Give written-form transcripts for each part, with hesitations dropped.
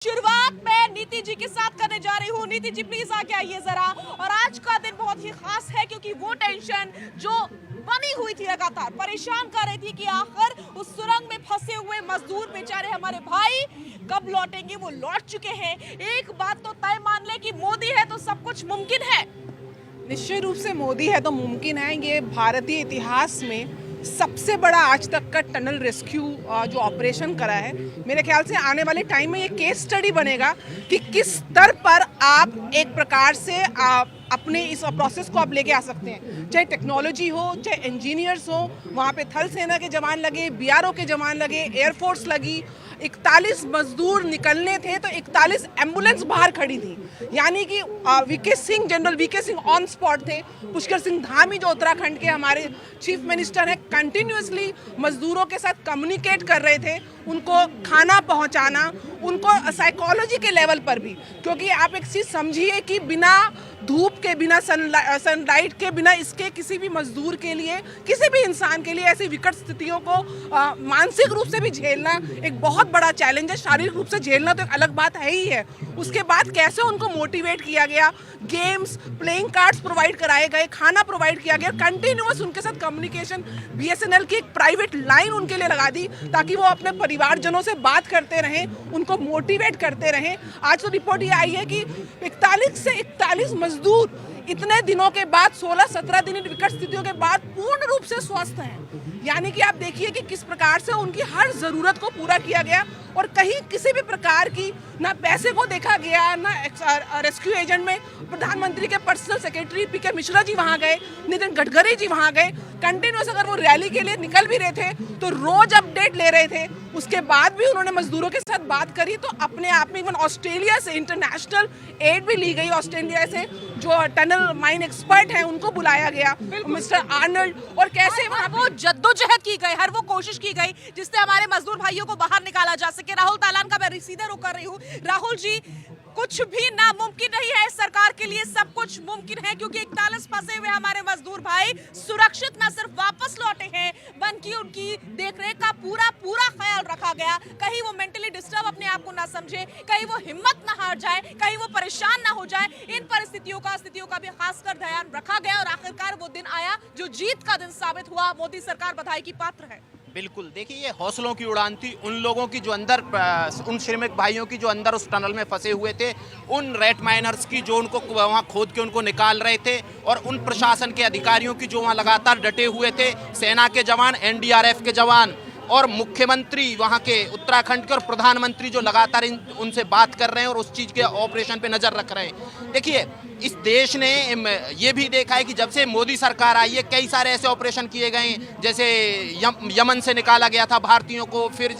शुरुआत मैं नीति जी के साथ करने जा रही हूँ। नीति जी प्लीज आके आइए जरा। और आज का दिन बहुत ही खास है क्योंकि वो टेंशन जो बनी हुई थी लगातार परेशान कर रही थी कि आखिर उस सुरंग में फंसे हुए मजदूर बेचारे हमारे भाई कब लौटेंगे। वो लौट चुके हैं। एक बात तो तय मान ले कि मोदी है तो सब कुछ मुमकिन है। निश्चित रूप से मोदी है तो मुमकिन है। ये भारतीय इतिहास में सबसे बड़ा आज तक का टनल रेस्क्यू जो ऑपरेशन करा है, मेरे ख्याल से आने वाले टाइम में ये केस स्टडी बनेगा कि किस स्तर पर आप एक प्रकार से अपने इस प्रोसेस को आप लेके आ सकते हैं। चाहे टेक्नोलॉजी हो, चाहे इंजीनियर्स हो, वहाँ पे थल सेना के जवान लगे, बीआरओ के जवान लगे, एयरफोर्स लगी। 41 मजदूर निकलने थे तो 41 एम्बुलेंस बाहर खड़ी थी। यानी कि general V K Singh on spot थे। पुष्कर सिंह धामी जो उत्तराखंड के हमारे चीफ मिनिस्टर हैं, कंटिन्यूसली मजदूरों के साथ कम्युनिकेट कर रहे थे, उनको खाना पहुंचाना, उनको साइकोलॉजी के लेवल पर भी। क्योंकि आप एक चीज़ समझिए कि बिना धूप के, बिना सनलाइट के, बिना इसके किसी भी मजदूर के लिए, किसी भी इंसान के लिए ऐसी विकट स्थितियों को मानसिक रूप से भी झेलना एक बहुत बड़ा चैलेंज है। शारीरिक रूप से झेलना तो एक अलग बात है ही है। उसके बाद कैसे उनको मोटिवेट किया गया, गेम्स, प्लेइंग कार्ड्स प्रोवाइड कराए गए, खाना प्रोवाइड किया गया, कंटिन्यूअस उनके साथ कम्युनिकेशन। बीएसएनएल की एक प्राइवेट लाइन उनके लिए लगा दी ताकि वो अपने परिवारजनों से बात करते रहें, उनको मोटिवेट करते रहें। आज तो रिपोर्ट ये आई है कि 41 से 41 मजदूर इतने दिनों के बाद, 16-17 दिन विकट स्थितियों के बाद पूर्ण रूप से स्वस्थ हैं। यानी कि आप देखिए कि किस प्रकार से उनकी हर जरूरत को पूरा किया गया और कहीं किसी भी प्रकार की ना पैसे को देखा गया, ना रेस्क्यू एजेंट में प्रधानमंत्री के पर्सनल सेक्रेटरी पीके मिश्रा जी वहां गए, नितिन गडकरी जी वहां गए। कंटिन्यूस अगर वो रैली के लिए निकल भी रहे थे तो रोज अपडेट ले रहे थे। उसके बाद भी उन्होंने मजदूरों के साथ बात करी तो अपने आप में इवन ऑस्ट्रेलिया से इंटरनेशनल एड भी ली गई। ऑस्ट्रेलिया से जो टनल माइन एक्सपर्ट हैं उनको बुलाया गया, मिस्टर आर्नल्ड। और कैसे वहाँ वो जद्दोजहद की गई, हर वो कोशिश की गई जिससे हमारे मजदूर भाइयों को बाहर निकाला जा सके। राहुल तालान का मैं सीधे रुक कर रही हूँ। राहुल जी, कुछ भी नामुमकिन नहीं है इस सरकार के लिए, सब कुछ मुमकिन है क्योंकि 41 फंसे हुए हमारे मजदूर भाई सुरक्षित न सिर्फ वापस लौटे हैं बल्कि उनकी देखरेख का पूरा ख्याल रखा गया। कहीं वो मेंटली डिस्टर्ब अपने आप को ना समझे, कहीं वो हिम्मत ना हार जाए, कहीं वो परेशान ना हो जाए। इन स्थितियों का भी खासकर ध्यान रखा गया और आखिरकार वो दिन आया जो जीत का दिन साबित हुआ। मोदी सरकार बधाई की पात्र है। बिल्कुल, देखिए ये हौसलों की उड़ान थी उन लोगों की जो अंदर, उन श्रमिक भाइयों की जो अंदर उस टनल में फंसे हुए थे, उन रेट माइनर्स की जो उनको वहाँ खोद के उनको निकाल रहे थे, और उन प्रशासन के अधिकारियों की जो वहाँ लगातार डटे हुए थे, सेना के जवान, एनडीआरएफ के जवान और मुख्यमंत्री वहाँ के उत्तराखंड के और प्रधानमंत्री जो लगातार उनसे बात कर रहे हैं और उस चीज़ के ऑपरेशन पे नज़र रख रहे हैं। देखिए इस देश ने ये भी देखा है कि जब से मोदी सरकार आई है कई सारे ऐसे ऑपरेशन किए गए हैं, जैसे यमन से निकाला गया था भारतीयों को, फिर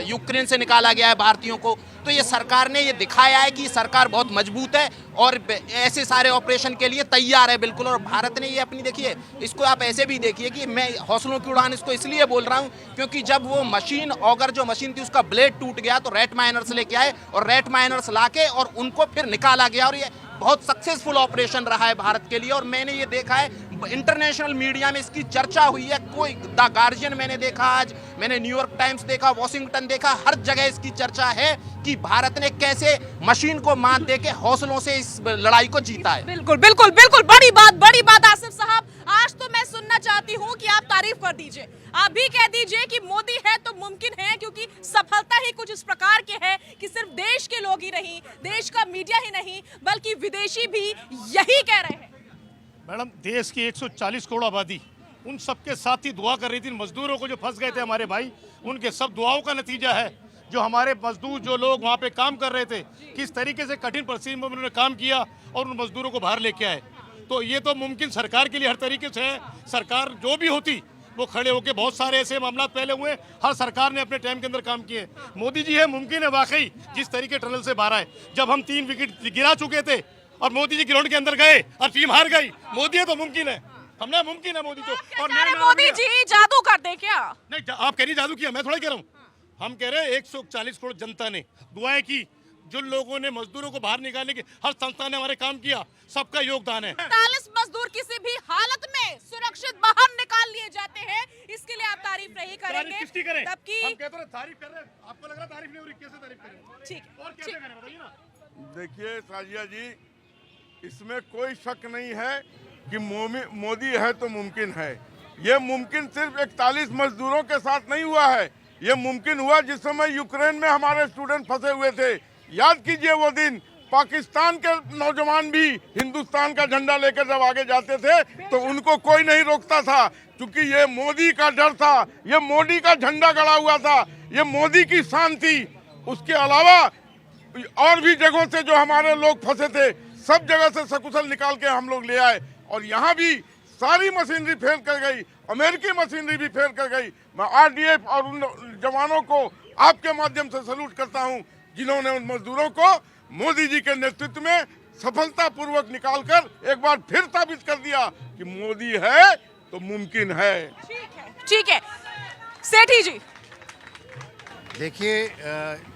यूक्रेन से निकाला गया है भारतीयों को। तो ये सरकार ने ये दिखाया है कि सरकार बहुत मजबूत है और ऐसे सारे ऑपरेशन के लिए तैयार है बिल्कुल। और भारत ने ये अपनी, देखिए इसको आप ऐसे भी देखिए कि मैं हौसलों की उड़ान इसको इसलिए बोल रहा हूँ क्योंकि जब वो मशीन, ऑगर जो मशीन थी उसका ब्लेड टूट गया तो रेट माइनर्स लेके आए और रेट माइनर्स लाके और उनको फिर निकाला गया। और ये बहुत सक्सेसफुल ऑपरेशन रहा है भारत के लिए। और मैंने ये देखा है इंटरनेशनल मीडिया में इसकी चर्चा हुई है। कोई द गार्जियन मैंने देखा, आज मैंने न्यूयॉर्क टाइम्स देखा, वॉशिंगटन देखा, हर जगह इसकी चर्चा है कि भारत ने कैसे मशीन को मात देके हौसलों से इस लड़ाई को जीता है। बिल्कुल बिल्कुल बिल्कुल, बड़ी बात आसिफ साहब। आज तो मैं सुनना चाहती हूँ कि आप तारीफ कर दीजिए, आप भी कह दीजिए कि मोदी है तो मुमकिन है, क्योंकि सफलता ही कुछ इस प्रकार की है कि सिर्फ देश के लोग ही नहीं, देश का मीडिया ही नहीं, बल्कि विदेशी भी यही कह रहे हैं। मैडम, देश की 140 करोड़ आबादी, उन सबके साथ ही दुआ कर रही थी। मजदूरों को जो फंस गए थे हमारे भाई, उनके सब दुआओं का नतीजा है जो हमारे मजदूर, जो लोग वहाँ पे काम कर रहे थे, किस तरीके से कठिन परिस्थिति में उन्होंने काम किया और उन मजदूरों को बाहर लेके आए। तो ये तो मुमकिन सरकार के लिए हर तरीके से है। सरकार जो भी होती वो खड़े होकर, बहुत सारे ऐसे मामला पहले हुए, हर सरकार ने अपने टाइम के अंदर काम किए। मोदी जी है, मुमकिन है वाकई, जिस तरीके टनल से बाहर आए। जब हम 3 विकेट गिरा चुके थे और मोदी जी ग्राउंड के अंदर गए और टीम हार गई, मोदी है तो मुमकिन है, हमने मुमकिन है मोदी तो। और मोदी जी जादू कर दे क्या? नहीं, आप कह रही जादू किया, मैं थोड़ा कह रहा हूँ। हम कह रहे हैं 140 करोड़ जनता ने दुआएं की, जिन लोगों ने मजदूरों को बाहर निकालने की, हर संस्था ने हमारे काम किया, सबका योगदान है। 40 मजदूर किसी भी हालत में सुरक्षित बाहर निकाल लिए जाते हैं, इसके लिए आप तारीफ नहीं करेंगे किसकी करें? तबकि हम कहते हैं तारीफ कर रहे हैं, आपको लग रहा है तारीफ नहीं हो रही, कैसे तारीफ करें? ठीक है, और कैसे करें बताइए ना। देखिए साजिया जी, इसमें कोई शक नहीं है कि मोदी है तो मुमकिन है। ये मुमकिन सिर्फ 41 मजदूरों के साथ नहीं हुआ है, ये मुमकिन हुआ जिस समय यूक्रेन में हमारे स्टूडेंट फंसे हुए थे। याद कीजिए वो दिन, पाकिस्तान के नौजवान भी हिंदुस्तान का झंडा लेकर जब आगे जाते थे तो उनको कोई नहीं रोकता था, क्योंकि ये मोदी का डर था, ये मोदी का झंडा गड़ा हुआ था, ये मोदी की शान थी। उसके अलावा और भी जगहों से जो हमारे लोग फंसे थे, सब जगह से सकुशल निकाल के हम लोग ले आए, और यहाँ भी सारी मशीनरी फेल कर गई, अमेरिकी मशीनरी भी फेल कर गई। मैं आरडीएफ और उन जवानों को आपके माध्यम से सैल्यूट करता हूँ जिन्होंने उन मजदूरों को मोदी जी के नेतृत्व में सफलतापूर्वक निकालकर एक बार फिर साबित कर दिया कि मोदी है तो मुमकिन है। ठीक है सेठी जी। देखिए,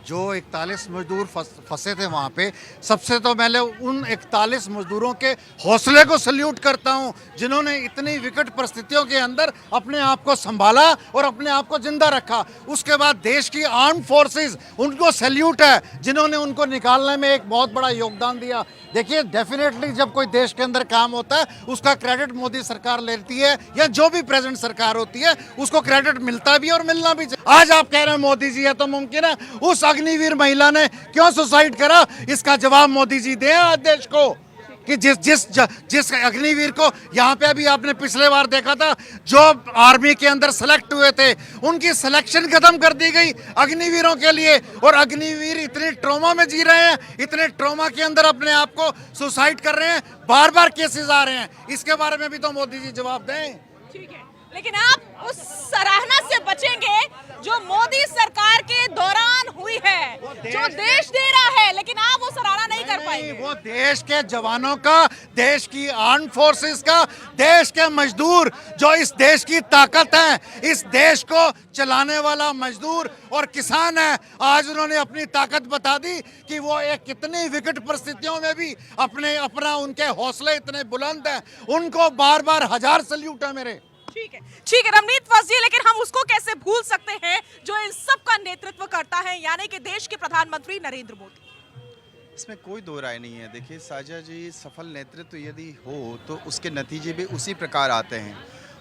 जो 41 मजदूर फंसे थे वहाँ पे, सबसे तो मैं उन 41 मजदूरों के हौसले को सल्यूट करता हूँ जिन्होंने इतनी विकट परिस्थितियों के अंदर अपने आप को संभाला और अपने आप को जिंदा रखा। उसके बाद देश की आर्म फोर्सेस, उनको सल्यूट है जिन्होंने उनको निकालने में एक बहुत बड़ा योगदान दिया। देखिए, डेफिनेटली जब कोई देश के अंदर काम होता है उसका क्रेडिट मोदी सरकार लेती है, या जो भी प्रेजेंट सरकार होती है उसको क्रेडिट मिलता भी और मिलना भी चाहिए। आज आप कह रहे हैं मोदी जी है तो मुमकिन है, उस अग्निवीर महिला ने क्यों सुसाइड करा, इसका जवाब मोदी जी दें आज देश को कि जिस अग्निवीर को यहाँ पे अभी आपने पिछले बार देखा था, जो आर्मी के अंदर सेलेक्ट हुए थे उनकी सिलेक्शन खत्म कर दी गई अग्निवीरों के लिए, और अग्निवीर इतने ट्रॉमा में जी रहे हैं, इतने ट्रॉमा के अंदर अपने आप को सुसाइड कर रहे हैं, बार बार केसेस आ रहे हैं। इसके बारे में भी तो मोदी जी जवाब दें। ठीक है, लेकिन आप उस सराहना से बचेंगे जो मोदी सरकार के दौरान हुई है, जो देश दे रहा है, लेकिन आप वो सराहना नहीं कर पाएंगे। वो देश के जवानों का, देश की आर्म फोर्सेस का, देश के मजदूर जो इस देश की ताकत है, इस देश को चलाने वाला मजदूर और किसान है। आज उन्होंने अपनी ताकत बता दी कि वो एक कितनी विकट परिस्थितियों में भी अपना उनके हौसले इतने बुलंद हैं, उनको बार बार हजार सल्यूट है मेरे। ठीक है रमनीत फौजी, लेकिन हम उसको कैसे भूल सकते हैं जो इन सब का नेतृत्व करता है, यानी कि देश के प्रधानमंत्री नरेंद्र मोदी। इसमें कोई दो राय नहीं है। देखिए साजा जी, सफल नेतृत्व यदि हो तो उसके नतीजे भी उसी प्रकार आते हैं,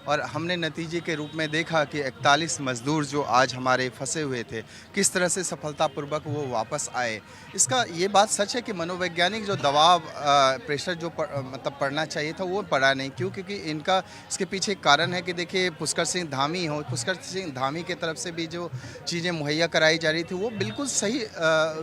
और हमने नतीजे के रूप में देखा कि 41 मजदूर जो आज हमारे फंसे हुए थे, किस तरह से सफलतापूर्वक वो वापस आए। इसका ये बात सच है कि मनोवैज्ञानिक जो दबाव, प्रेशर जो मतलब पड़ना चाहिए था वो पड़ा नहीं। क्यों? क्योंकि इनका इसके पीछे एक कारण है कि देखिए पुष्कर सिंह धामी के तरफ से भी जो चीज़ें मुहैया कराई जा रही थी वो बिल्कुल सही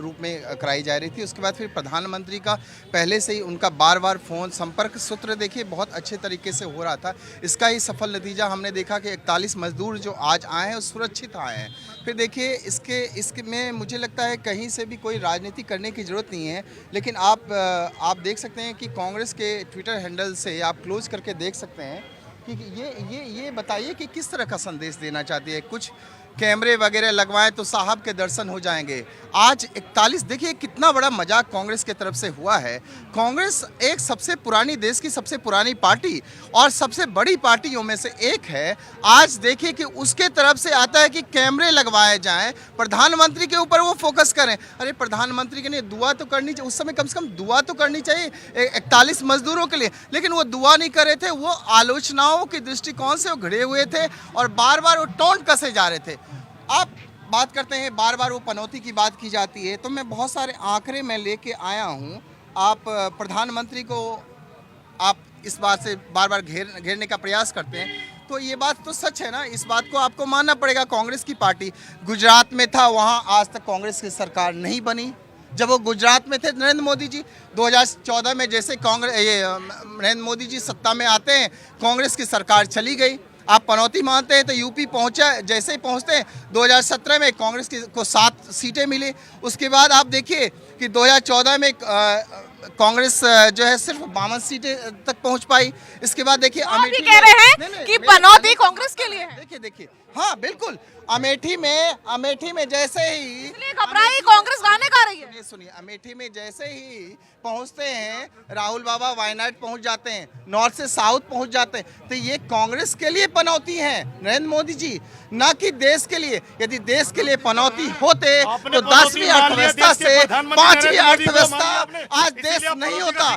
रूप में कराई जा रही थी। उसके बाद फिर प्रधानमंत्री का पहले से ही उनका बार बार फ़ोन संपर्क सूत्र देखिए बहुत अच्छे तरीके से हो रहा था। इसका ही सफल नतीजा हमने देखा कि 41 मजदूर जो आज आए हैं सुरक्षित आए हैं। फिर देखिए इसके में मुझे लगता है कहीं से भी कोई राजनीति करने की ज़रूरत नहीं है, लेकिन आप देख सकते हैं कि कांग्रेस के ट्विटर हैंडल से आप क्लोज करके देख सकते हैं कि ये बताइए कि किस तरह का संदेश देना चाहती है। कुछ कैमरे वगैरह लगवाएं तो साहब के दर्शन हो जाएंगे। आज 41, देखिए कितना बड़ा मजाक कांग्रेस की तरफ से हुआ है। कांग्रेस एक सबसे पुरानी, देश की सबसे पुरानी पार्टी और सबसे बड़ी पार्टियों में से एक है। आज देखिए कि उसके तरफ से आता है कि कैमरे लगवाए जाएं, प्रधानमंत्री के ऊपर वो फोकस करें। अरे प्रधानमंत्री के लिए दुआ तो करनी चाहिए, उस समय कम से कम दुआ तो करनी चाहिए 41 मजदूरों के लिए, लेकिन वो दुआ नहीं कर रहे थे। वो आलोचनाओं के दृष्टिकोण से वो घिरे हुए थे और बार बार वो टोंट कसे जा रहे थे। आप बात करते हैं, बार बार वो पनौती की बात की जाती है, तो मैं बहुत सारे आंकड़े में लेके आया हूँ। आप प्रधानमंत्री को आप इस बात से बार बार घेरने का प्रयास करते हैं, तो ये बात तो सच है ना, इस बात को आपको मानना पड़ेगा। कांग्रेस की पार्टी गुजरात में था, वहाँ आज तक कांग्रेस की सरकार नहीं बनी। जब वो गुजरात में थे नरेंद्र मोदी जी, 2014 में जैसे नरेंद्र मोदी जी सत्ता में आते हैं, कांग्रेस की सरकार चली गई। आप पनौती मानते हैं तो यूपी पहुंचा, जैसे ही पहुंचते हैं 2017 में कांग्रेस को 7 सीटें मिली। उसके बाद आप देखिए कि 2014 में कांग्रेस जो है सिर्फ 52 सीटें तक पहुंच पाई। इसके बाद देखिए आप भी कह रहे हैं कि पनौती कांग्रेस के लिए है। देखिए हाँ बिल्कुल, अमेठी में जैसे ही इसलिए घबराई कांग्रेस गाने गा रही है। सुनिए, अमेठी में जैसे ही पहुंचते हैं राहुल बाबा वायनाड पहुंच जाते हैं, नॉर्थ से साउथ पहुंच जाते हैं, तो ये कांग्रेस के लिए पनौती है नरेंद्र मोदी जी, ना कि देश के लिए। यदि देश के लिए पनौती होते आपने तो 10वीं पनौती मान लिया, अर्थव्यवस्था देश के से प्रधानमंत्री 5वीं नरेंद्र मोदी को अर्थव्यवस्था माना आपने, आज इसीलिए देश आप नहीं पनौती का होता।